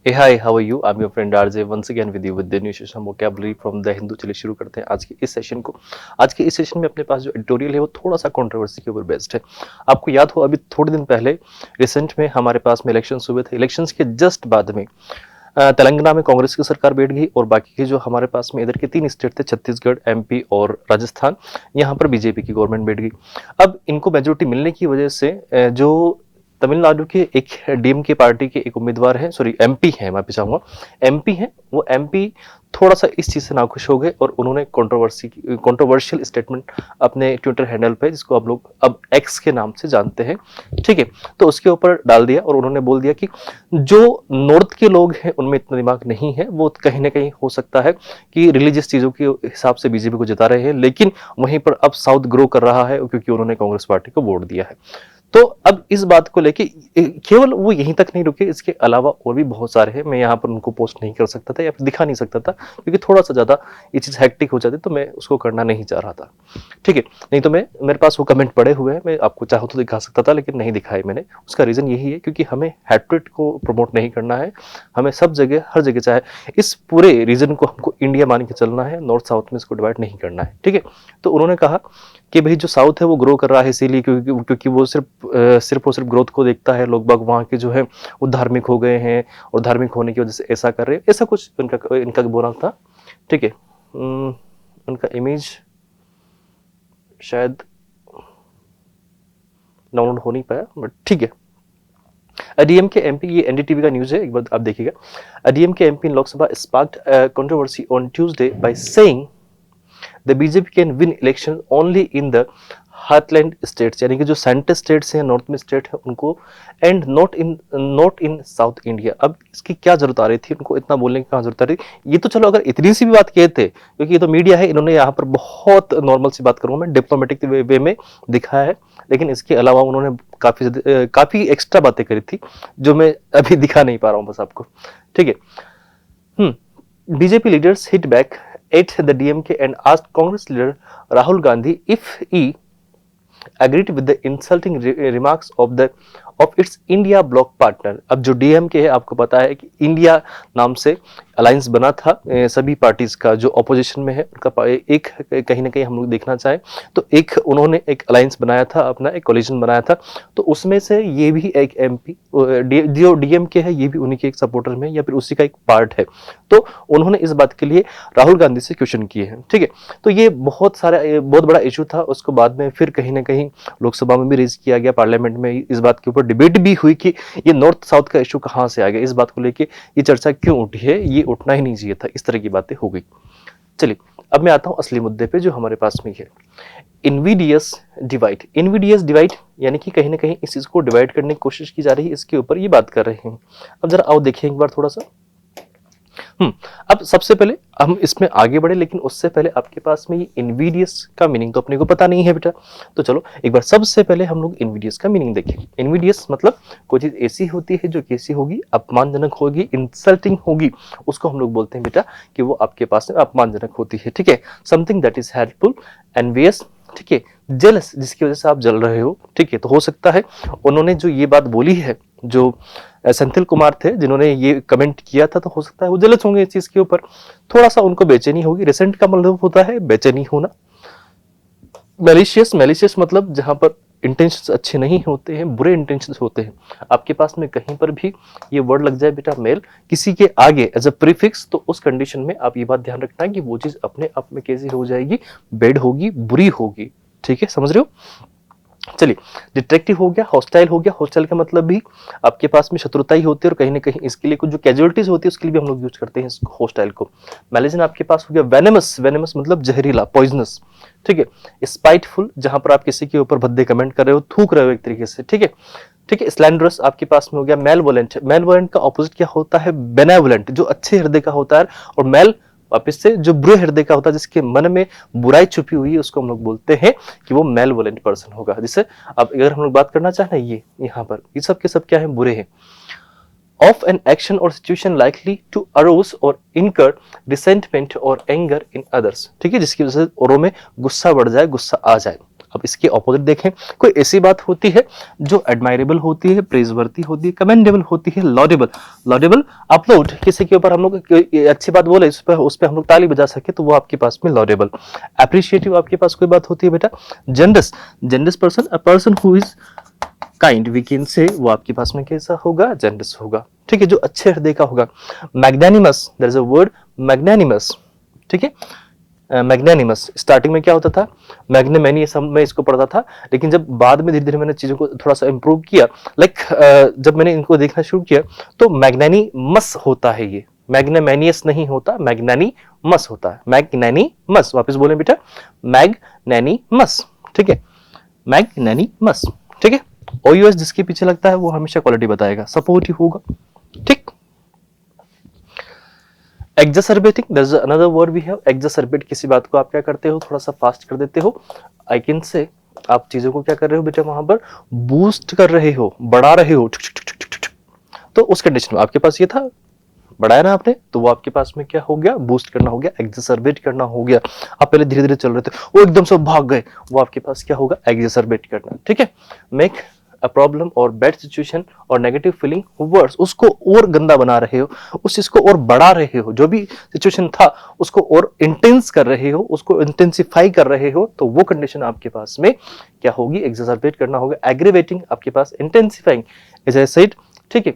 Hey, hi, how are you? I'm your friend RJ once again with you with the new session vocabulary from the Hindu। चलिए शुरू करते हैं आज के इस सेशन को। आज के इस सेशन में अपने पास जो एडिटोरियल है वो थोड़ा सा कंट्रोवर्सी के ऊपर बेस्ड है। आपको याद हो अभी थोड़े दिन पहले रिसेंट में हमारे पास में इलेक्शंस हुए थे। इलेक्शंस के जस्ट बाद में तेलंगाना में कांग्रेस की सरकार बैठ गई और बाकी के जो हमारे पास में इधर के 3 स्टेट थे, छत्तीसगढ़, एमपी और राजस्थान, यहाँ पर बीजेपी की गवर्नमेंट बैठ गई। अब इनको मेजोरिटी मिलने की वजह से जो तमिलनाडु के एक डीएमके पार्टी के एक उम्मीदवार हैं, सॉरी एमपी हैं, मैं चाहूंगा एमपी हैं, वो एमपी थोड़ा सा इस चीज से नाखुश हो गए और उन्होंने कंट्रोवर्शियल स्टेटमेंट अपने ट्विटर हैंडल पे, जिसको आप लोग अब एक्स के नाम से जानते हैं, ठीक है, तो उसके ऊपर डाल दिया और उन्होंने बोल दिया कि जो नॉर्थ के लोग हैं उनमें इतना दिमाग नहीं है, वो कहीं ना कहीं हो सकता है कि रिलीजियस चीजों के हिसाब से बीजेपी को जिता रहे हैं, लेकिन वहीं पर अब साउथ ग्रो कर रहा है क्योंकि उन्होंने कांग्रेस पार्टी को वोट दिया है। तो अब इस बात को लेके केवल वो यहीं तक नहीं रुके, इसके अलावा और भी बहुत सारे हैं। मैं यहाँ पर उनको पोस्ट नहीं कर सकता था या फिर दिखा नहीं सकता था क्योंकि थोड़ा सा ज्यादा ये चीज हेक्टिक हो जाती, तो मैं उसको करना नहीं चाह रहा था, ठीक है। नहीं तो मैं मेरे पास वो कमेंट पड़े हुए हैं, मैं आपको चाहूँ तो दिखा सकता था लेकिन नहीं दिखाए मैंने। उसका रीजन यही है क्योंकि हमें हैट्रेट को प्रमोट नहीं करना है, हमें सब जगह हर जगह, चाहे इस पूरे रीजन को हमको इंडिया मान के चलना है, नॉर्थ साउथ में इसको डिवाइड नहीं करना है, ठीक है। तो उन्होंने कहा कि भाई जो साउथ है वो ग्रो कर रहा है इसीलिए क्योंकि वो सिर्फ और सिर्फ ग्रोथ को देखता है, लोग बाग वहाँ के जो है वो धार्मिक हो गए हैं और धार्मिक होने की वजह से ऐसा कर रहे हैं, ऐसा कुछ इनका बोलना था, ठीक है। उनका इमेज शायद डाउनलोड हो नहीं पाया, बट ठीक है। डीएम के एमपी, ये एनडीटीवी का न्यूज है, एक बार आप देखिएगा। डीएम के MP in Lok Sabha sparked controversy on Tuesday by saying the BJP can win election only in the heartland states, यानी कि जो सेंटर स्टेट्स हैं, नॉर्थ में स्टेट है उनको, and not in south India. अब इसकी क्या जरूरत आ रही थी, उनको इतना बोलने की कहाँ जरूरत आ रही थी? ये तो चलो अगर इतनी सी भी बात कहते, क्योंकि ये तो मीडिया है, इन्होंने यहाँ पर बहुत नॉर्मल सी बात करूँ मैं, डिप्लोमेटिक वे में दिखाया है, लेकिन इसके अलावा उन्होंने काफी एक्स्ट्रा बातें करी थी जो मैं अभी दिखा नहीं पा रहा हूँ बस आपको, ठीक है। BJP leaders hit back at the DMK and asked Congress leader Rahul Gandhi if he agreed with the insulting remarks of its India bloc partner। अब जो DMK है, आपको पता है कि इंडिया नाम से अलायंस बना था सभी पार्टीज का जो ऑपोजिशन में है उनका, एक कहीं ना कहीं हम लोग देखना चाहें तो एक उन्होंने एक अलायंस बनाया था, अपना एक कोलिजन बनाया था, तो उसमें से ये भी एक एमपी जो डीएमके है ये भी उन्हीं के एक सपोर्टर में या फिर उसी का एक पार्ट है, तो उन्होंने इस बात के लिए राहुल गांधी से क्वेश्चन किए हैं, ठीक है। तो ये बहुत बड़ा इशू था, उसको बाद में फिर कहीं ना कहीं लोकसभा में भी रेज किया गया, पार्लियामेंट में इस बात के ऊपर डिबेट भी हुई कि ये नॉर्थ साउथ का इशू कहां से आ गया, इस बात को लेके ये चर्चा क्यों उठी है, ये उठना ही नहीं चाहिए था, इस तरह की बातें हो गई। चलिए अब मैं आता हूं असली मुद्दे पे जो हमारे पास में है, इनविडियस डिवाइड, यानी कि कहीं ना कहीं इस चीज को डिवाइड करने की कोशिश की जा रही है, इसके ऊपर ये बात कर रहे हैं। अब जरा आओ देखिए एक बार थोड़ा सा। अब सबसे पहले हम इसमें आगे बढ़े, लेकिन उससे पहले आपके पास में ये इनविडियस का मीनिंग तो अपने को पता नहीं है बेटा, तो चलो एक बार सबसे पहले हम लोग इनविडियस का मीनिंग देखें। इनविडियस मतलब कोई चीज ऐसी होती है जो कैसी होगी, अपमानजनक होगी, इंसल्टिंग होगी, उसको हम लोग बोलते हैं बेटा कि वो आपके पास में अपमानजनक होती है, ठीक है। Something that is helpful, envious, ठीक है, जेलस, जिसकी वजह से आप जल रहे हो, ठीक है। तो हो सकता है उन्होंने जो ये बात बोली है, जो सेंथिल कुमार थे जिन्होंने ये कमेंट किया था, तो हो सकता है वो जेलस होंगे इस चीज के ऊपर, थोड़ा सा उनको बेचैनी होगी। रिसेंट का मतलब होता है बेचैनी होना। मैलिशियस मतलब जहां पर इंटेंशंस अच्छे नहीं होते हैं, बुरे इंटेंशंस होते हैं। आपके पास में कहीं पर भी ये वर्ड लग जाए बेटा मेल किसी के आगे एज अ प्रीफिक्स, तो उस कंडीशन में आप ये बात ध्यान रखना है कि वो चीज अपने आप में कैसी हो जाएगी, बैड होगी, बुरी होगी, ठीक है, समझ रहे हो। चलिए, डिट्रैक्टिव हो गया, हॉस्टाइल हो गया। हॉस्टाइल का मतलब भी आपके पास में शत्रुता ही होती है और कहीं ना कहीं इसके लिए कुछ जो कैजुअलिटीज होती है उसके लिए भी हम लोग यूज करते हैं हॉस्टाइल को। मैलिजन आपके पास हो गया वेनेमस मतलब जहरीला, पॉइजनस, ठीक है। स्पाइटफुल, जहां पर आप किसी के ऊपर भद्दे कमेंट कर रहे हो, थूक रहे हो एक तरीके से, ठीक है, ठीक है। स्लैंडरस आपके पास में हो गया। मेलवोलेंट का ऑपोजिट क्या होता है? बेनेवोलेंट, जो अच्छे हृदय का होता है, और मेल वापिस से जो बुरे हृदय का होता है, जिसके मन में बुराई छुपी हुई है, उसको हम लोग बोलते हैं कि वो मेलवोलेंट पर्सन होगा। जिससे अब अगर हम लोग बात करना चाहें ये यहाँ पर ये सब के सब क्या है? बुरे हैं। ऑफ एन एक्शन और सिचुएशन लाइकली टू अरोज और इनकर रिसेंटमेंट और एंगर इन अदर्स, ठीक है, जिसकी वजह से औरों में गुस्सा बढ़ जाए, गुस्सा आ जाए। अब इसके ऑपोजिट देखें, कोई ऐसी बात होती है जो एडमायरेबल होती है, प्रेजवर्ती होती है, कमेंडेबल होती है, लॉडेबल। लॉडेबल अपलोड, किसी के ऊपर हम लोग अच्छी बात बोले, उस पर हम लोग ताली बजा सके तो वो आपके पास में लॉडेबल। एप्रिशिएटिव आपके पास कोई बात होती है बेटा, generous, generous person, a person who is kind, we can say, वो आपके पास में कैसा होगा, जनरस होगा। ठीक है, जो अच्छे हृदय का होगा। Magnanimous, there is a word magnanimous. ठीक है, मैग्नानिमस स्टार्टिंग में क्या होता था, मैग्नामेनी, सब मैं इसको पढ़ता था, लेकिन जब बाद में धीरे धीरे मैंने चीजों को थोड़ा सा इंप्रूव किया, जब मैंने इनको देखना शुरू किया तो मैग्नानिमस होता है, ये मैग्नामेनियस नहीं होता, मैग्नानिमस होता है। मैग्नानिमस, वापस बोलें बेटा, मैग्नानिमस। ठीक है, मैग्नानिमस। ठीक है, ओयूएस जिसके पीछे लगता है वो हमेशा क्वालिटी बताएगा, सपोर्टिव होगा। ठीक, exacerbating, there is another word we have, exacerbate, किसी बात को आप क्या करते हो, थोड़ा सा फास्ट कर देते हो। आई कैन से, आप चीजों को क्या कर रहे हो बेटा, वहां पर बूस्ट कर रहे हो, बढ़ा रहे हो। तो उस कंडीशन में आपके पास ये था, बढ़ाया ना आपने, तो वो आपके पास में क्या हो गया, बूस्ट करना हो गया, एग्जासर्बेट करना हो गया। आप पहले धीरे धीरे चल रहे थे, वो एकदम से भाग गए, वो आपके पास क्या होगा, एग्जासर्बेट करना। ठीक है, मेक अ प्रॉब्लम और बैड सिचुएशन और नेगेटिव फीलिंग वर्स, उसको और गंदा बना रहे हो, उस चीज को और बढ़ा रहे हो, जो भी सिचुएशन था उसको और इंटेंस कर रहे हो, उसको इंटेंसिफाई कर रहे हो, तो वो कंडीशन आपके पास में क्या होगी, एग्जासर्बेट करना होगा। एग्रीवेटिंग आपके पास इंटेंसिफाइंग, एज आई सेड। ठीक है,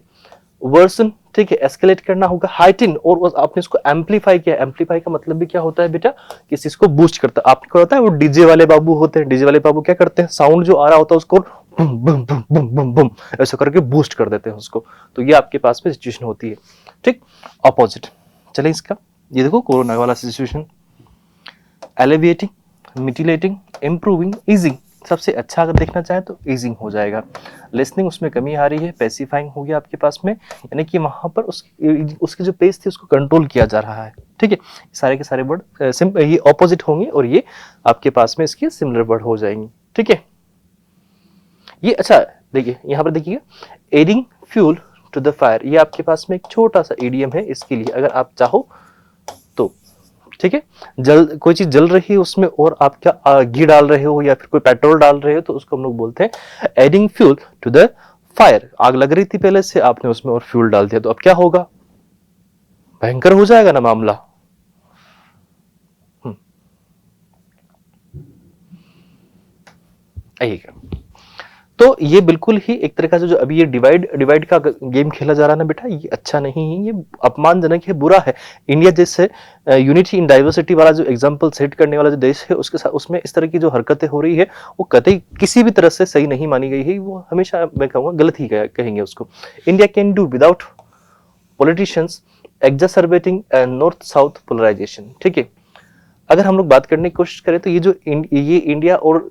वर्सन, ठीक है, एस्केलेट करना होगा। हाइटिन, और आपने इसको एम्पलीफाई किया, एम्पलीफाई का मतलब भी क्या होता है बेटा, किसी को बूस्ट करता है। आपको पता है वो डीजे वाले बाबू होते हैं, डीजे वाले बाबू क्या करते हैं, साउंड जो आ रहा होता है उसको बम बम बम बम बम बम ऐसा करके बूस्ट कर देते हैं उसको, तो ये आपके पास में सिचुएशन होती है। ठीक, ऑपोजिट, चले इसका, ये देखो कोरोना वाला सिचुएशन, एलिविएटिंग, मिटिलेटिंग, इंप्रूविंग, ईजिंग। सबसे अच्छा अगर देखना चाहे तो ईजिंग हो जाएगा। लिसनिंग, उसमें कमी आ रही है, पैसिफाइंग हो गया आपके पास में, यानी कि वहां पर उसकी जो पेस थी उसको कंट्रोल किया जा रहा है। ठीक है, सारे के सारे वर्ड ये ऑपोजिट होंगे और ये आपके पास में इसके सिमिलर वर्ड हो जाएंगे। ठीक है, ये अच्छा देखिए, यहाँ पर देखिए, adding fuel to the fire, ये आपके पास में एक छोटा सा इडियम है, इसके लिए अगर आप चाहो तो। ठीक है, कोई चीज जल रही है उसमें और आप क्या घी डाल रहे हो या फिर कोई पेट्रोल डाल रहे हो, तो उसको हम लोग बोलते हैं adding fuel to the fire. आग लग रही थी पहले से, आपने उसमें और फ्यूल डाल दिया, तो अब क्या होगा, भयंकर हो जाएगा ना मामला। आइएगा, तो ये बिल्कुल ही एक तरह का जो अभी ये डिवाइड का गेम खेला जा रहा है ना बेटा, ये अच्छा नहीं है, ये अपमानजनक है, बुरा है। इंडिया जैसे यूनिटी इन डाइवर्सिटी वाला जो एग्जांपल सेट करने वाला जो देश है, उसके साथ उसमें इस तरह की जो हरकतें हो रही है वो कतई किसी भी तरह से सही नहीं मानी गई है, वो हमेशा मैं कहूँगा गलत ही कहेंगे उसको। India can do without politicians exacerbating north south polarisation. ठीक है, अगर हम लोग बात करने की कोशिश करें तो ये इंडिया और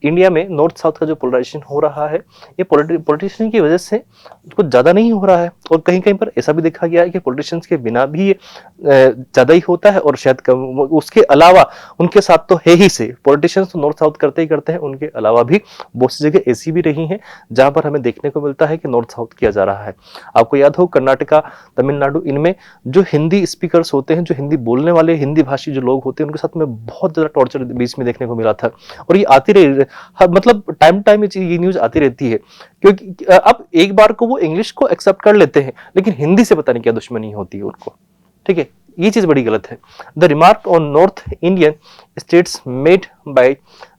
इंडिया में नॉर्थ साउथ का जो पोलराइजेशन हो रहा है, ये पॉलिटिशियन की वजह से कुछ ज्यादा नहीं हो रहा है, और कहीं कहीं पर ऐसा भी देखा गया है कि पॉलिटिशियंस के बिना भी ये ज्यादा ही होता है, और शायद कम, उसके अलावा उनके साथ तो है ही से, पॉलिटिशियंस तो नॉर्थ साउथ करते ही करते हैं, उनके अलावा भी बहुत सी जगह ऐसी भी रही हैं जहां पर हमें देखने को मिलता है कि नॉर्थ साउथ किया जा रहा है। आपको याद हो कर्नाटका, तमिलनाडु, इनमें जो हिंदी स्पीकर्स होते हैं, जो हिंदी बोलने वाले हिंदी भाषी जो लोग होते हैं, उनके साथ में बहुत ज्यादा टॉर्चर बीच में देखने को मिला था, और ये आती रही, मतलब टाइम टाइम ये न्यूज आती रहती है, क्योंकि अब एक बार को वो इंग्लिश को एक्सेप्ट कर लेते हैं, लेकिन हिंदी से पता नहीं क्या दुश्मनी होती है उनको। ठीक है, ये चीज बड़ी गलत है। The remark on north Indian states made by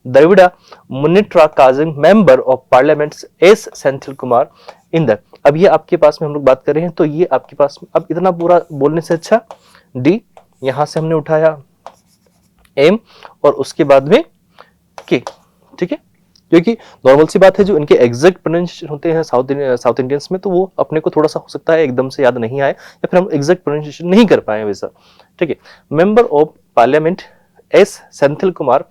Dravida Munnetra Kazhagam member of Parliament S Senthil Kumar in the, अब ये आपके पास में हम लोग बात कर रहे हैं, तो ये आपके पास अब इतना पूरा बोलने से अच्छा डी, यहां से हमने उठाया एम और उसके बाद में के। ठीक है, क्योंकि नॉर्मल सी बात है, जो इनके एग्जैक्ट प्रोनाउंसिएशन होते हैं साउथ इंडियंस में, तो वो अपने को थोड़ा सा हो सकता है एकदम से याद नहीं आए, या फिर हम एग्जैक्ट प्रोनाउंसिएशन नहीं कर पाए वैसा। ठीक है, member of Parliament S Senthil Kumar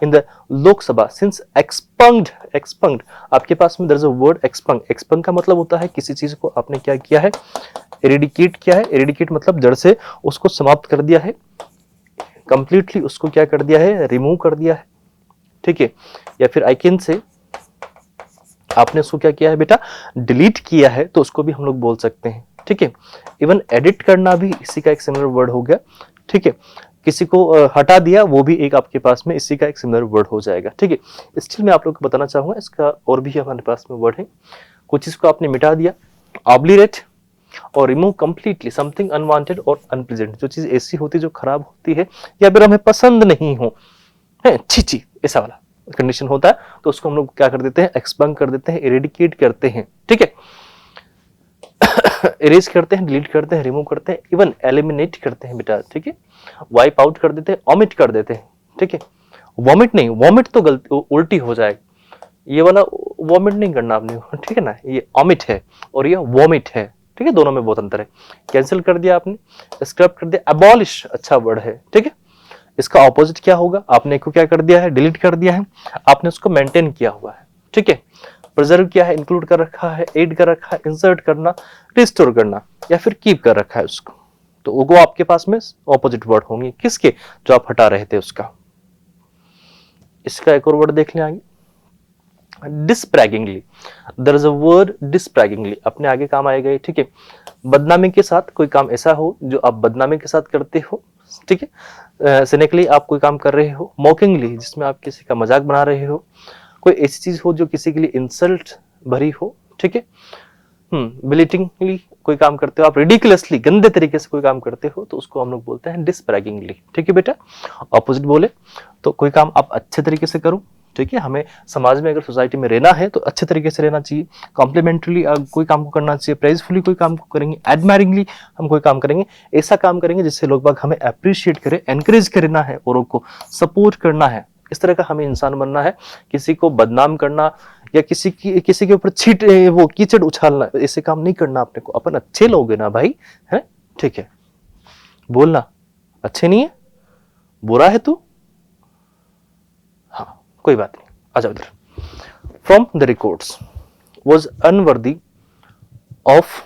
in the Lok Sabha since expunged, आपके पास में there is a word expunge का मतलब होता है किसी चीज को आपने क्या किया है, एरेडिकेट किया है। एरेडिकेट मतलब जड़ से उसको समाप्त कर दिया है, कंप्लीटली उसको क्या कर दिया है, रिमूव कर दिया है। ठीक है, या फिर आई कैन से आपने उसको क्या किया है बेटा, डिलीट किया है, तो उसको भी हम लोग बोल सकते हैं। ठीक है, इवन एडिट करना भी इसी का एक सिमिलर वर्ड हो गया। ठीक है, किसी को हटा दिया, वो भी एक आपके पास में इसी का एक सिमिलर वर्ड हो जाएगा। ठीक है, स्टिल मैं आप लोग को बताना चाहूंगा, इसका और भी हमारे पास में वर्ड है। कुछ चीज को आपने मिटा दिया, ऑब्लिरेट, और रिमूव कंप्लीटली समथिंग अनवांटेड और अनप्लेजेंट, जो चीज ऐसी होती जो खराब होती है या फिर हमें पसंद नहीं हो, है छी छी ऐसा वाला कंडीशन होता है, तो उसको हम लोग क्या कर देते हैं, एक्सपंग कर देते हैं, इरेडिकेट करते हैं। ठीक है, इरेज करते हैं, डिलीट करते हैं, रिमूव करते हैं, इवन एलिमिनेट करते हैं बेटा। ठीक है, वाइप आउट कर देते हैं, ऑमिट कर देते हैं। ठीक है, वॉमिट नहीं, वॉमिट तो गलती उल्टी हो जाएगा, ये वाला वॉमिट नहीं करना आपने, ठीक है ना, ये ऑमिट है और ये वॉमिट है। ठीक है, दोनों में बहुत अंतर है। कैंसिल कर दिया आपने, स्क्रब कर दिया, अबॉलिश अच्छा वर्ड है। ठीक है, इसका ऑपोजिट क्या होगा, आपने को क्या कर दिया है, डिलीट कर दिया है, आपने उसको मेंटेन किया हुआ है। ठीक है, प्रिजर्व किया है, इंक्लूड कर रखा है, ऐड कर रखा है, इंसर्ट करना, रिस्टोर करना, या फिर कीप कर रखा है उसको, तो वो आपके पास में ऑपोजिट वर्ड होंगे किसके, जो आप हटा रहे थे उसका। इसका एक और वर्ड देख लें आगे, डिस्प्रैगिंगली। देयर इज अ वर्ड डिस्प्रैगिंगली, अपने आगे काम आएगा। ठीक है, बदनामी के साथ कोई काम ऐसा हो जो आप बदनामी के साथ करते हो। ठीक है, सिनिकली आप कोई काम कर रहे हो, मॉकिंगली जिसमें आप किसी का मजाक बना रहे हो, कोई ऐसी चीज हो जो किसी के लिए इंसल्ट भरी हो। ठीक है, बिलिटिंगली कोई काम करते हो आप, रिडिकुलसली गंदे तरीके से कोई काम करते हो, तो उसको हम लोग बोलते हैं डिस्प्रैगिंगली। ठीक है बेटा, ऑपोजिट बोले तो कोई काम आप अच्छे तरीके से करो। ठीक है, हमें समाज में अगर सोसाइटी में रहना है तो अच्छे तरीके से रहना चाहिए, कॉम्प्लीमेंटली कोई काम को करना चाहिए, प्रेजफुली कोई काम को करेंगे, एडमायरिंगली हम कोई काम करेंगे, ऐसा काम करेंगे जिससे लोग बाग हमें अप्रिशिएट करें, एनकरेज करना है, औरों को सपोर्ट करना है, इस तरह का हमें इंसान बनना है। किसी को बदनाम करना या किसी के ऊपर छीट वो कीचड़ उछालना, ऐसे काम नहीं करना अपने को। अपन अच्छे लोग हैं ना भाई, है ठीक है, बोलना अच्छे नहीं है, बुरा है तू, हाँ कोई बात नहीं, आ जाओ इधर। From the records was unworthy of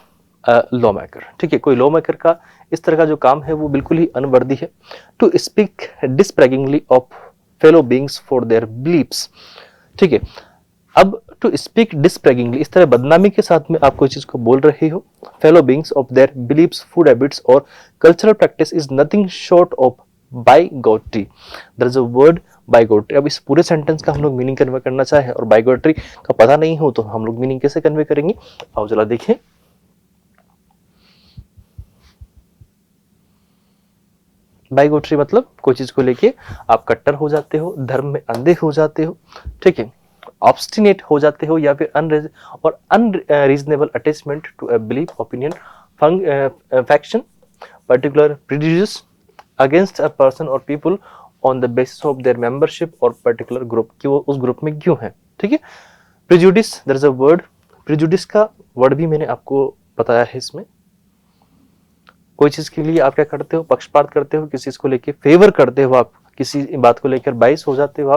law maker. ठीक है, कोई लॉ मेकर का इस तरह का जो काम है वो बिल्कुल ही अनवर्दी है। To speak disparagingly of fellow beings for their beliefs. ठीक है, अब टू स्पीक डिस्प्रैगिंगली, इस तरह बदनामी के साथ में आप कोई चीज को बोल रहे हो, fellow beings of their beliefs, food habits और cultural practice is nothing short of bigotry. There is a word bigotry. अब इस पूरे सेंटेंस का हम लोग मीनिंग कन्वे करना चाहे और बाइगोट्री का पता नहीं हो तो हम लोग मीनिंग कैसे कन्वे करेंगे, आओ जरा देखें। बाइगोट्री मतलब कोई चीज को लेके आप कट्टर हो जाते हो, धर्म में अंधे हो जाते हो। ठीक है, ऑब्स्टिनेट हो जाते हो, या फिर unreasonable attachment to a belief, opinion, faction, particular prejudice against a person और people on the basis of their membership और पर्टिकुलर ग्रुप, कि वो उस ग्रुप में क्यों है। ठीक है, prejudice, there is a word, prejudice का वर्ड भी मैंने आपको बताया है। इसमें कोई चीज के लिए आप क्या करते हो, पक्षपात करते हो, किसी चीज को लेके फेवर करते हो, आप किसी बात को लेकर बाइस हो जाते हो,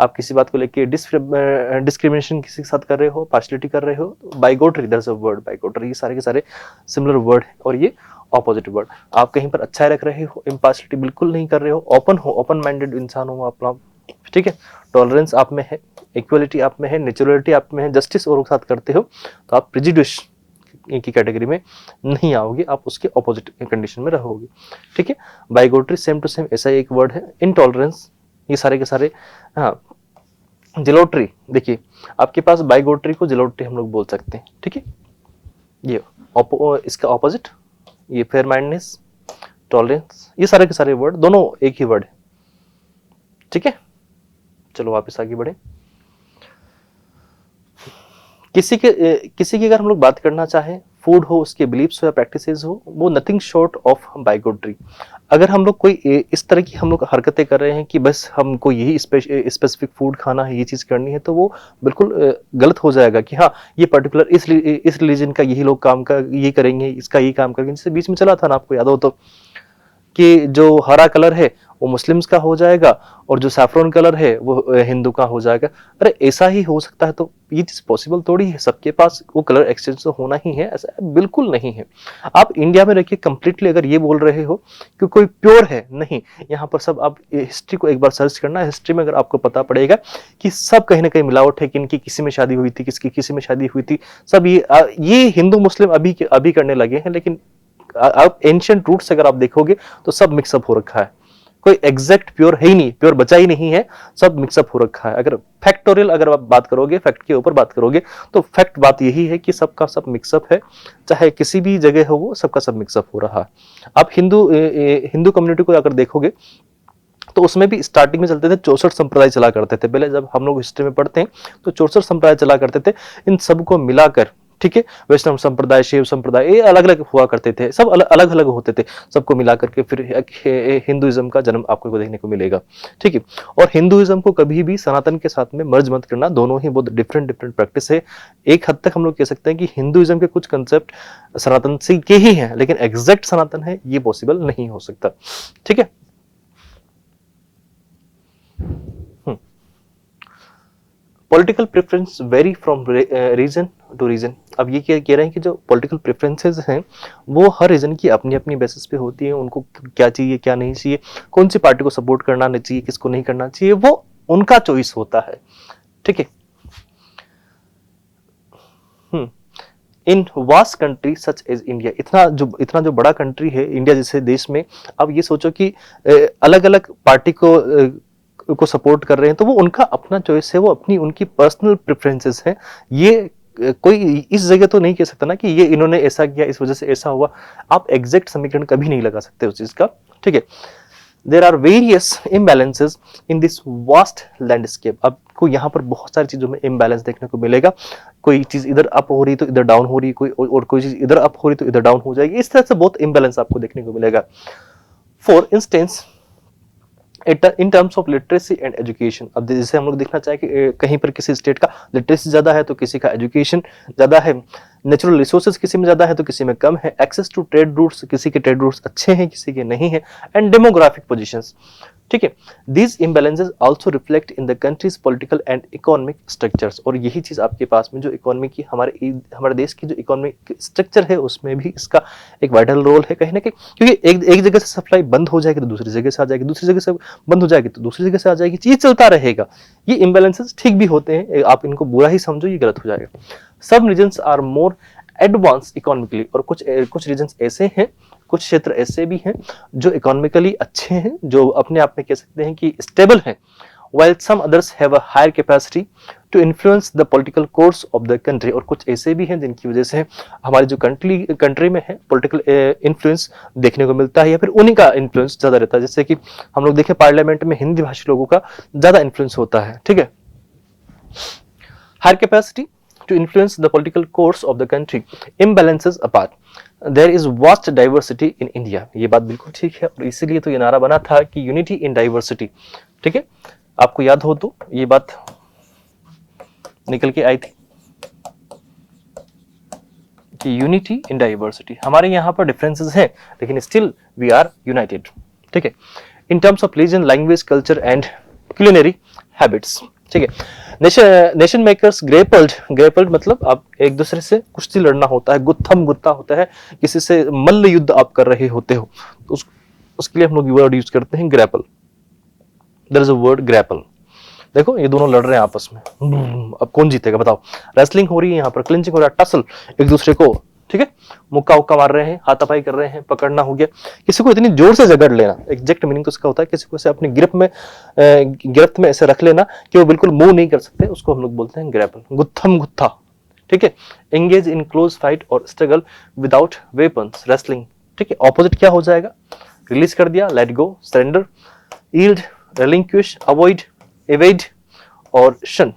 आप किसी बात को लेके डिस्क्रिमिनेशन किसी के साथ कर रहे हो, पार्शलिटी कर रहे हो, बाइगोट्री, दैट्स अ वर्ड बाइगोट्री। ये सारे के सारे सिमिलर वर्ड है और ये ऑपोजिट वर्ड। आप कहीं पर अच्छा रख रहे हो, इम्पार्शलिटी बिल्कुल नहीं कर रहे हो, ओपन हो, ओपन माइंडेड इंसान हो अपना। ठीक है, टॉलरेंस आप में है, इक्वलिटी आप में है, नेचुरलिटी आप में है, जस्टिस और साथ करते हो, तो आप प्रेजुडिस की कैटेगरी में नहीं आओगे, आप उसके ऑपोजिट कंडीशन में रहोगे। ठीक है, बाइगोट्री सेम टू सेम ऐसा ही एक वर्ड है। इनटॉलरेंस, ये सारे के सारे, हाँ, जिलोट्री, देखिए आपके पास बाइगोट्री को जिलोट्री हम लोग बोल सकते हैं। ठीक है, ये इसका ऑपोजिट, ये फेयर माइंडनेस, टॉलरेंस, ये सारे के सारे वर्ड दोनों एक ही वर्ड है। ठीक है, चलो वापस आगे बढ़े। किसी की अगर हम लोग बात करना चाहें, फूड हो, उसके बिलीफ्स हो या प्रैक्टिसेस हो, वो नथिंग शॉर्ट ऑफ बाइगोट्री। अगर हम लोग कोई इस तरह की हम लोग हरकतें कर रहे हैं कि बस हमको यही स्पेसिफिक फूड खाना है, ये चीज करनी है, तो वो बिल्कुल गलत हो जाएगा कि हाँ ये पर्टिकुलर इस रिलीजन का यही लोग काम का ये करेंगे, इसका ये काम करेंगे। जैसे बीच में चला था ना, आपको याद हो तो, कि जो हरा कलर है वो मुस्लिम्स का हो जाएगा और जो सैफरन कलर है वो हिंदू का हो जाएगा। अरे ऐसा ही हो सकता है? तो ये चीज पॉसिबल थोड़ी है, सबके पास वो कलर एक्सचेंज तो होना ही है, ऐसा बिल्कुल नहीं है। आप इंडिया में रहिए कंप्लीटली, अगर ये बोल रहे हो कि कोई प्योर है, नहीं, यहाँ पर सब आप हिस्ट्री को एक बार सर्च करना, हिस्ट्री में अगर आपको पता पड़ेगा कि सब कहीं ना कहीं मिलावट है, कि इनकी किसी में शादी हुई थी, किसकी किसी में शादी हुई थी, सब ये हिंदू मुस्लिम अभी करने लगे हैं, लेकिन आप एंशिएंट रूट्स अगर आप देखोगे तो सब मिक्सअप हो रखा है। कोई एग्जैक्ट प्योर है ही नहीं, प्योर बचा ही नहीं है, सब मिक्सअप हो रखा है। अगर फैक्टोरियल अगर आप बात करोगे, फैक्ट के ऊपर बात करोगे, तो फैक्ट बात यही है कि सबका सब मिक्सअप है, चाहे किसी भी जगह हो वो सबका सब मिक्सअप हो रहा है। आप हिंदू कम्युनिटी को अगर देखोगे तो उसमें भी स्टार्टिंग में चलते थे 64 संप्रदाय चला करते थे। पहले जब हम लोग हिस्ट्री में पढ़ते हैं तो 64 संप्रदाय चला करते थे। इन सबको मिलाकर, ठीक है, वैष्णव संप्रदाय, शिव संप्रदाय, ये अलग अलग हुआ करते थे, सब अलग अलग होते थे। सबको मिला करके फिर हिंदुइज्म का जन्म आपको देखने को मिलेगा, ठीक है। और हिंदुइज्म को कभी भी सनातन के साथ में मर्ज मत करना, दोनों ही बहुत डिफरेंट डिफरेंट प्रैक्टिस है। एक हद तक हम लोग कह सकते हैं कि हिंदुइज्म के कुछ कंसेप्ट सनातन से के ही हैं, लेकिन एग्जैक्ट सनातन है ये पॉसिबल नहीं हो सकता, ठीक है। Political preference vary from region to region. अब ये क्या कह रहे हैं कि जो पॉलिटिकल प्रेफरेंसेस हैं वो हर रीजन की अपनी अपनी बेसिस पे होती है। उनको क्या चाहिए क्या नहीं चाहिए, कौन सी पार्टी को सपोर्ट करना नहीं चाहिए, किसको नहीं करना चाहिए, वो उनका चॉइस होता है, ठीक है। In vast country such as India, इतना जो बड़ा कंट्री है इंडिया जैसे देश में, अब ये सोचो कि अलग अलग पार्टी को सपोर्ट कर रहे हैं, तो वो उनका अपना चॉइस है, वो अपनी उनकी पर्सनल प्रेफरेंसेस हैं। ये कोई इस जगह तो नहीं कह सकता ना कि ये इन्होंने ऐसा किया इस वजह से ऐसा हुआ। आप एग्जैक्ट समीकरण कभी नहीं लगा सकते उस चीज का, ठीक है। There are various imbalances in this vast landscape. आपको यहाँ पर बहुत सारी चीजों में इम्बैलेंस देखने को मिलेगा। कोई चीज इधर अप हो रही तो इधर डाउन हो रही, कोई चीज इधर अप हो रही तो इधर डाउन हो जाएगी। इस तरह से बहुत इम्बैलेंस आपको देखने को मिलेगा। For instance in terms of literacy and education, अब जैसे हम लोग देखना चाहें कि कहीं पर किसी स्टेट का लिटरेसी ज्यादा है तो किसी का एजुकेशन ज्यादा है, नेचुरल रिसोर्सेज किसी में ज्यादा है तो किसी में कम है, एक्सेस टू ट्रेड रूट्स, किसी के ट्रेड रूट्स अच्छे हैं किसी के नहीं है, एंड डेमोग्राफिक पोजीशंस, ठीक है। These imbalances also reflect in the country's political and economic structures. और यही चीज आपके पास में जो इकोनॉमी की हमारे देश की जो इकोनॉमिक स्ट्रक्चर है उसमें भी इसका एक वाइटल रोल है कहीं ना कहीं। क्योंकि एक जगह से सप्लाई बंद हो जाएगी तो दूसरी जगह से आ जाएगी, दूसरी जगह से बंद हो जाएगी तो दूसरी जगह से आ जाएगी, चीज चलता रहेगा। ये इम्बैलेंसेज ठीक भी होते हैं, आप इनको बुरा ही समझो ये गलत हो जाएगा। सब regions are more advance economically, और कुछ रीजन्स ऐसे हैं, कुछ क्षेत्र ऐसे भी हैं जो इकोनॉमिकली अच्छे हैं, जो अपने आप में कह सकते हैं कि स्टेबल हैं, while some others have a higher capacity to influence the political course of the country। और कुछ ऐसे भी हैं जिनकी वजह से हमारी जो कंट्री में है पॉलिटिकल इन्फ्लुएंस देखने को मिलता है, या फिर उन्हीं का इन्फ्लुएंस ज्यादा रहता है। जैसे कि हम लोग देखें पार्लियामेंट में हिंदी भाषी लोगों का ज्यादा इन्फ्लुएंस होता है, ठीक है। Higher capacity to influence the political course of the country, imbalances apart, there is vast diversity in India। ये बात बिल्कुल ठीक है, और इसीलिए तो ये नारा बना था कि यूनिटी इन डाइवर्सिटी, ठीक है। आपको याद हो तो ये बात निकल के आई थी कि यूनिटी इन डाइवर्सिटी, हमारे यहाँ पर डिफरेंसेस हैं लेकिन स्टिल वी आर यूनाइटेड, ठीक है, in terms of religion, language, culture and culinary habits, ठीक है। नेशन मेकर्स ग्रेपल्ड मतलब आप एक दूसरे से कुश्ती लड़ना होता है, गुत्था होता है, किसी से मल्ल युद्ध आप कर रहे होते हो, तो उसके लिए हम लोग वर्ड यूज करते हैं grapple. There is a word grapple. देखो ये दोनों लड़ रहे हैं आपस में, अब कौन जीतेगा बताओ। रेसलिंग हो रही है यहाँ पर, क्लिंचिंग हो रहा है, टसल एक दूसरे को, ठीक है, मुक्का उक्का मार रहे हैं, हाथापाई कर रहे हैं, पकड़ना हो गया। किसी को इतनी जोर से जगड़ लेना, एग्जैक्ट मीनिंग तो इसका होता है किसी को ऐसे अपनी गिरफ्त में ऐसे रख लेना कि वो बिल्कुल मूव नहीं कर सकते, उसको हम लोग बोलते हैं ग्रैपल, गुत्था, ठीक है। एंगेज इन क्लोज फाइट और स्ट्रगल विदाउट वेपन्स, रेसलिंग, ठीक है। ऑपोजिट क्या हो जाएगा, रिलीज कर दिया, let go, surrender, yield, relinquish, avoid, evade और शन,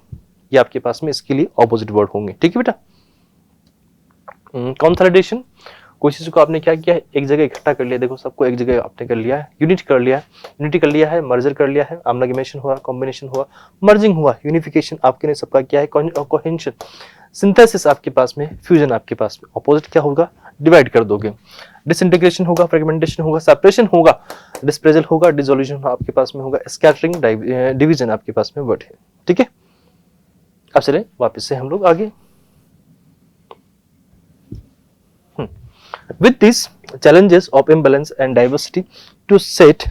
ये आपके पास में इसके लिए ऑपोजिट वर्ड होंगे, ठीक है बेटा। कंसोलिडेशन, कोई चीज को आपने क्या किया है, एक जगह इकट्ठा कर लिया, देखो सबको एक जगह आपने कर लिया है, यूनिटी कर लिया है, मर्जर कर लिया है, अमलगमेशन हुआ, कॉम्बिनेशन हुआ, मर्जिंग हुआ, यूनिफिकेशन आपके ने सबका किया है, कोहेंशन, सिंथेसिस आपके पास में, फ्यूजन आपके पास में, ऑपोजिट क्या होगा, डिवाइड कर दोगे, डिसइंटीग्रेशन होगा, फ्रेगमेंटेशन होगा, सेपरेशन होगा, डिस्प्रेजल होगा, डिसोल्यूशन आपके पास में होगा, स्कैटरिंग, डिवीजन आपके पास में वर्ड है, ठीक है। अब चले वापस से हम लोग आगे। With these challenges of imbalance and diversity to set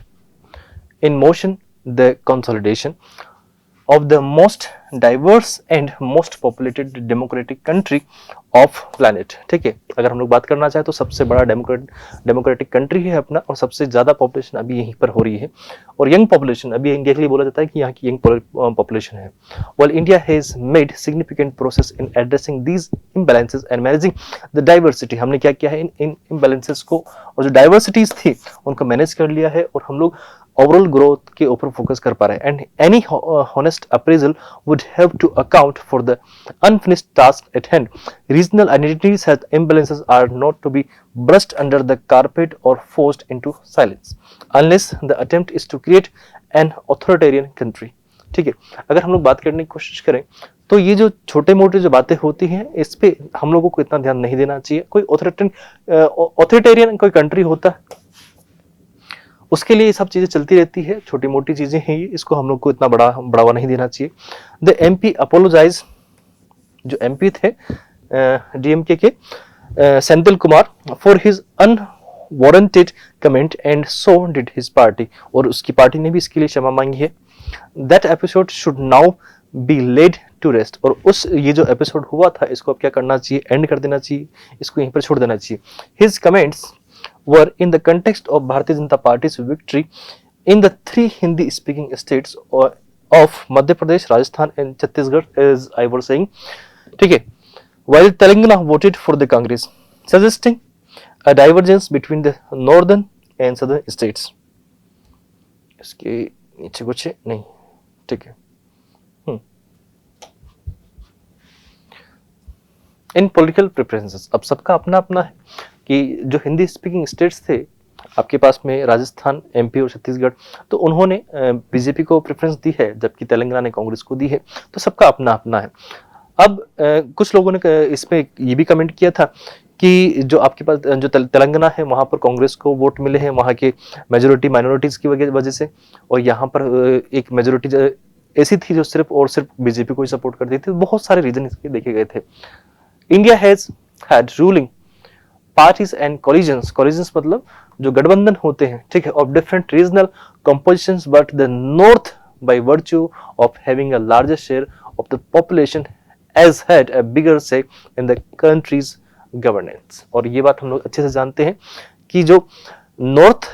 in motion the consolidation of the most diverse and most populated democratic country of planet, ठीक है। अगर हम लोग बात करना चाहें तो सबसे बड़ा डेमोक्रेटिक कंट्री है अपना, और सबसे ज्यादा पॉपुलेशन अभी यहीं पर हो रही है, और यंग पॉपुलेशन अभी इंडिया के लिए बोला जाता है कि यहाँ की यंग पॉपुलेशन है। Well India has made significant process in addressing these imbalances and managing the diversity. हमने क्या किया है, इन इम्बैलेंसेस को और जो डाइवर्सिटीज थी उनको मैनेज कर लिया है, और हम लोग ओवरऑल ग्रोथ के ऊपर फोकस कर पा रहे हैं। And any honest appraisal would have to account for the unfinished task at hand. Regional identities have imbalances are not to be brushed under the carpet or forced into silence unless the attempt is to create an authoritarian country। ठीक है, अगर हम लोग बात करने की कोशिश करें तो ये जो छोटे मोटे जो बातें होती हैं इस पे हम लोगों को इतना ध्यान नहीं देना चाहिए। कोई ऑथोरिटेरियन कोई कंट्री होता है उसके लिए ये सब चीजें चलती रहती है, छोटी मोटी चीजें हैं ये, इसको हम लोग को इतना बढ़ावा नहीं देना चाहिए। द एमपी अपोलोजाइज, जो एमपी थे डीएमके के Senthil Kumar, for his unwarranted comment and so did his party, और उसकी पार्टी ने भी इसके लिए क्षमा मांगी है। That episode should now be laid to rest, और उस ये जो एपिसोड हुआ था इसको अब क्या करना चाहिए, एंड कर देना चाहिए, इसको यहीं पर छोड़ देना चाहिए। His comments were in the context of Bharatiya Janata Party's victory in the 3 Hindi speaking states of Madhya Pradesh, Rajasthan and Chhattisgarh, as I was saying, ठीक है, while Telangana voted for the Congress, suggesting a divergence between the northern and southern states। इसके नीचे कुछ नहीं, ठीक है। इन political preferences, अब सबका अपना अपना है कि जो हिंदी स्पीकिंग स्टेट्स थे आपके पास में राजस्थान, एमपी और छत्तीसगढ़, तो उन्होंने बीजेपी को प्रेफरेंस दी है, जबकि तेलंगाना ने कांग्रेस को दी है, तो सबका अपना अपना है। अब कुछ लोगों ने इसमें ये भी कमेंट किया था कि जो आपके पास जो तेलंगाना है वहां पर कांग्रेस को वोट मिले हैं वहां के मेजोरिटी माइनॉरिटीज की वजह से, और यहाँ पर एक मेजोरिटी ऐसी थी जो सिर्फ और सिर्फ बीजेपी को ही सपोर्ट करती थी। बहुत सारे रीजन इसके देखे गए थे। India has had ruling parties and coalitions मतलब जो गठबंधन होते हैं, ठीक है, of different regional compositions, but the north by virtue of having a larger share of the population has had a bigger say in the countries governance. और ये बात हम लोग अच्छे से जानते हैं कि जो नॉर्थ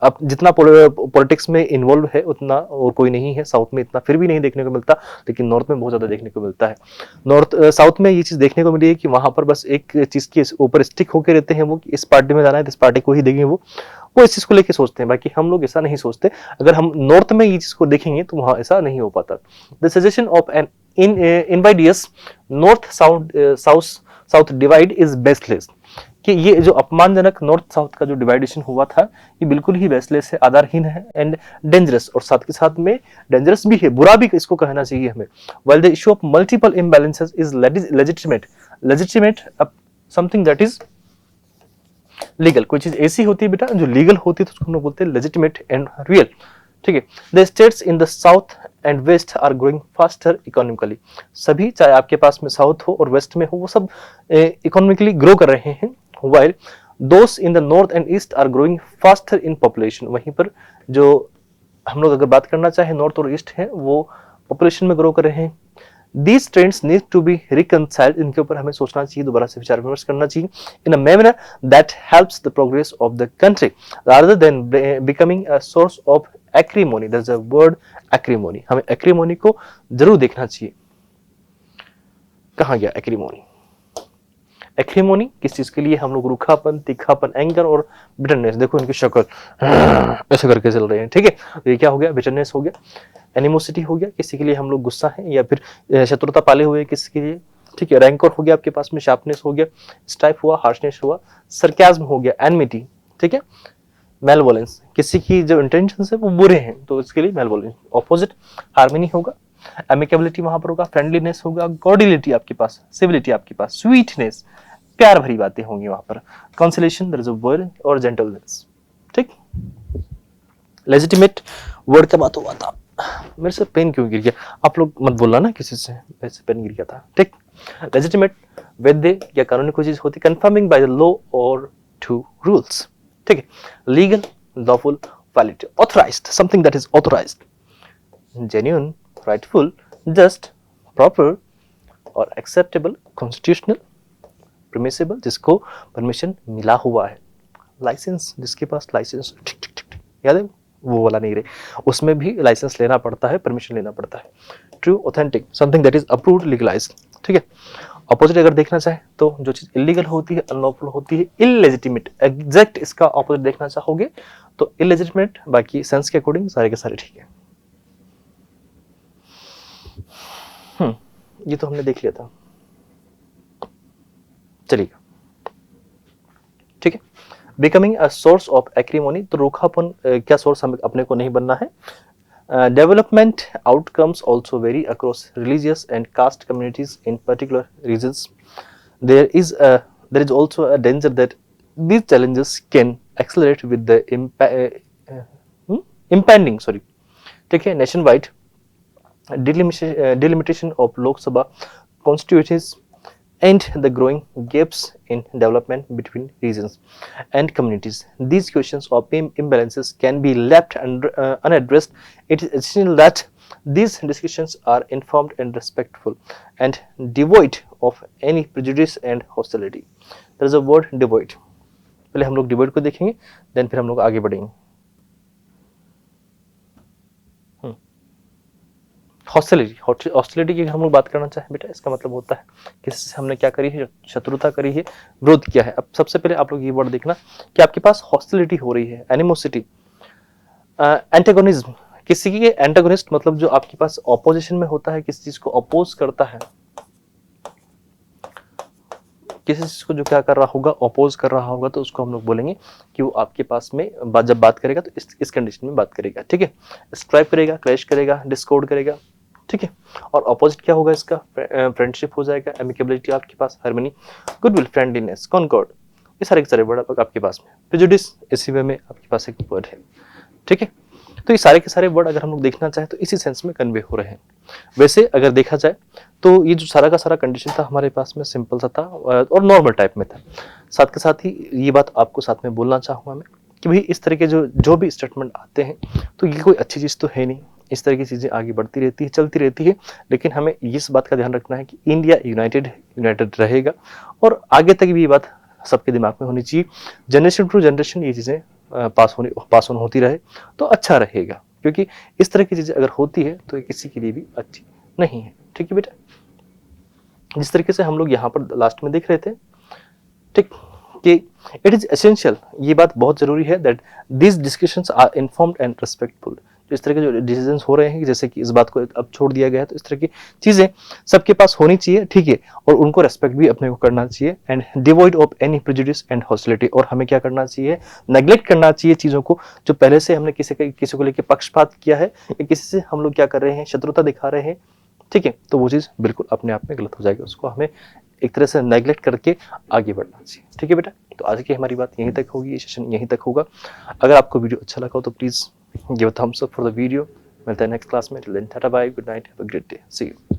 अब जितना पॉलिटिक्स में इन्वॉल्व है उतना और कोई नहीं है। साउथ में इतना फिर भी नहीं देखने को मिलता, लेकिन नॉर्थ में बहुत ज्यादा देखने को मिलता है। साउथ में ये चीज देखने को मिली है कि वहां पर बस एक चीज के ऊपर स्टिक होकर रहते हैं वो, कि इस पार्टी में जाना है तो इस पार्टी को ही देंगे, वो इस चीज को लेके सोचते हैं। बाकी हम लोग ऐसा नहीं सोचते। अगर हम नॉर्थ में ये चीज को देखेंगे तो वहां ऐसा नहीं हो पाता। The suggestion of an invidious north south divide is baseless, कि ये जो अपमानजनक नॉर्थ साउथ का जो डिवाइडेशन हुआ था ये बिल्कुल ही बेसलेस है, आधारहीन है एंड डेंजरस, और साथ के साथ में डेंजरस भी है, बुरा भी इसको कहना चाहिए हमें। while the issue of multiple imbalances is legitimate something that is legal, कोई चीज ऐसी होती है बेटा जो लीगल होती है तो उसको हम लोग बोलते हैं लेजिटिमेट एंड रियल, ठीक है। The states in the south and west are growing faster economically, सभी चाहे आपके पास में साउथ हो और वेस्ट में हो वो सब इकोनॉमिकली ग्रो कर रहे हैं। while those in the north and east are growing faster in population, वहीं पर जो हम लोग अगर बात करना चाहें नॉर्थ और ईस्ट है वो पॉपुलेशन में ग्रो कर रहे हैं। These trends need to be reconciled, इनके ऊपर हमें सोचना चाहिए, दोबारा से विचार विमर्श करना चाहिए in a manner that helps the progress of the country rather than becoming a source of acrimony। There's a word acrimony, हमें acrimony को जरूर देखना चाहिए। कहाँ गया acrimony? एक्रीमोनी किस चीज के लिए, हम लोग रूखापन, तीखापन, एंगर और बिटरनेस, देखो इनकी शक्ल ऐसे करके चल रहे हैं, ठीक है। तो ये क्या हो गया, बिटरनेस हो गया, एनिमोसिटी हो गया, किसी के लिए हम लोग गुस्सा है या फिर शत्रुता पाले हुए किसी के लिए, ठीक है। रैंकर हो गया आपके पास में, शार्पनेस हो गया, स्टाइप हुआ, हार्शनेस हुआ, सरकास्म हो गया, एनमिटी, ठीक है। मेलवोलेंस, किसी की जो इंटेंशन है वो बुरे हैं तो इसके लिए मेलवोलेंस। ऑपोजिट हार्मनी होगा, एमिकेबिलिटी वहां पर होगा, फ्रेंडलीनेस होगा, कॉर्डिलिटी आपके पास, सिविलिटी आपके पास, स्वीटनेस, प्यार भरी बातें होंगी वहां पर, consolation, there is a word, और जेंटलनेस, ठीक। लेजिटिमेट वर्ड का बात हुआ था, मेरे से पेन क्यों गिर गया, आप लोग मत बोलना ना किसी से, मेरे से पेन गिर गया था, ठीक। लेजिटिमेट वैध या कानूनी कोई चीज होती, कंफर्मिंग बाय द लॉ और टू रूल्स, ठीक है। Legal, lawful, valid, authorised, something that is authorised, genuine, rightful, just, proper or acceptable, constitutional, permissible जिसको परमिशन मिला हुआ है, लाइसेंस जिसके पास लाइसेंस ठीक ठीक ठीक ठीक याद है वो वाला नहीं रहे, उसमें भी लाइसेंस लेना पड़ता है, परमिशन लेना पड़ता है। True, authentic, something that is approved, legalised, ठीक है। ऑपोजिट अगर देखना चाहे तो जो चीज इलीगल होती है, अनलॉफुल होती है, इलेजिटिमेट, एग्जैक्ट इसका ऑपोजिट देखना चाहोगे तो इलेजिटिमेट, बाकी सेंस के अकॉर्डिंग सारे के सारे ठीक है। ये तो हमने देख लिया था, चलिए ठीक है। बिकमिंग अ सोर्स ऑफ एक्रीमोनी, तो रूखापन क्या सोर्स हमें अपने को नहीं बनना है। Development outcomes also vary across religious and caste communities in particular regions. There is also a danger that these challenges can accelerate with the impending ठीक है nationwide delimitation of Lok Sabha constituencies and the growing gaps in development between regions and communities. These questions of imbalances can be left unaddressed. It is essential that these discussions are informed and respectful and devoid of any prejudice and hostility. There is a word devoid. पहले हम लोग devoid को देखेंगे, then फिर हम लोग आगे बढ़ेंगे। हॉस्टिलिटी की हम लोग बात करना चाहें बेटा, इसका मतलब होता है किसी से हमने क्या करी है, शत्रुता करी है, विरोध किया है। अब सबसे पहले आप लोग ये वर्ड देखना कि आपके पास हॉस्टिलिटी हो रही है, एनिमोसिटी, एंटेगोनिज्म, किसी के एंटेगोनिस्ट मतलब जो आपके पास ऑपोजिशन में होता है, किसी चीज को अपोज करता है, किसी चीज को जो क्या कर रहा होगा, अपोज कर रहा होगा, तो उसको हम लोग बोलेंगे कि वो आपके पास में जब बात करेगा तो इस कंडीशन में बात करेगा, ठीक है। स्ट्राइप करेगा, क्लैश करेगा, डिस्कॉर्ड करेगा, ठीक है। और अपोजिट क्या होगा इसका, फ्रेंडशिप हो जाएगा, एमिकेबिलिटी आपके पास, हार्मनी, गुडविल, फ्रेंडलीनेस, कॉन्कॉर्ड, ये सारे के सारे वर्ड आपके पास में। प्रेजुडिस इसी वे में आपके पास एक वर्ड है, ठीक है। तो ये सारे के सारे वर्ड अगर हम लोग देखना चाहें तो इसी सेंस में कन्वे हो रहे हैं। वैसे अगर देखा जाए तो ये जो सारा का सारा कंडीशन था हमारे पास में सिंपल सा था और नॉर्मल टाइप में था। साथ के साथ ही ये बात आपको साथ में बोलना चाहूँगा मैं कि भाई इस तरह के जो भी स्टेटमेंट आते हैं तो ये कोई अच्छी चीज़ तो है नहीं। इस तरह की चीज़ें आगे बढ़ती रहती है, चलती रहती है, लेकिन हमें इस बात का ध्यान रखना है कि इंडिया यूनाइटेड रहेगा और आगे तक भी ये बात सबके दिमाग में होनी चाहिए। जनरेशन टू जनरेशन ये चीज़ें पास ऑन होती रहे तो अच्छा रहेगा, क्योंकि इस तरह की चीज़ें अगर होती है तो ये किसी के लिए भी अच्छी नहीं है, ठीक है बेटा। जिस तरीके से हम लोग यहाँ पर लास्ट में देख रहे थे, ठीक, कि इट इज एसेंशियल, ये बात बहुत जरूरी है that this discussions are informed and respectful. तो इस तरह के जो डिसीजंस हो रहे हैं, जैसे कि इस बात को अब छोड़ दिया गया है, तो इस तरह की चीजें सबके पास होनी चाहिए, ठीक है, और उनको रेस्पेक्ट भी अपने को करना चाहिए and devoid of any prejudice and hostility. और हमें क्या करना चाहिए, नेग्लेक्ट करना चाहिए चीजों को जो पहले से हमने किसी को लेकर पक्षपात किया है या किसी से हम लोग क्या कर रहे हैं, शत्रुता दिखा रहे हैं, ठीक है, तो वो चीज़ बिल्कुल अपने आप में गलत हो जाएगी। उसको हमें एक तरह से नेग्लेक्ट करके आगे बढ़ना चाहिए, ठीक है बेटा। तो आज की हमारी बात यहीं तक होगी, ये सेशन यहीं तक होगा। अगर आपको वीडियो अच्छा लगा हो तो please give a thumbs up for the video. मिलते हैं नेक्स्ट क्लास में। Till then tata bye, good night, have a great day, see you.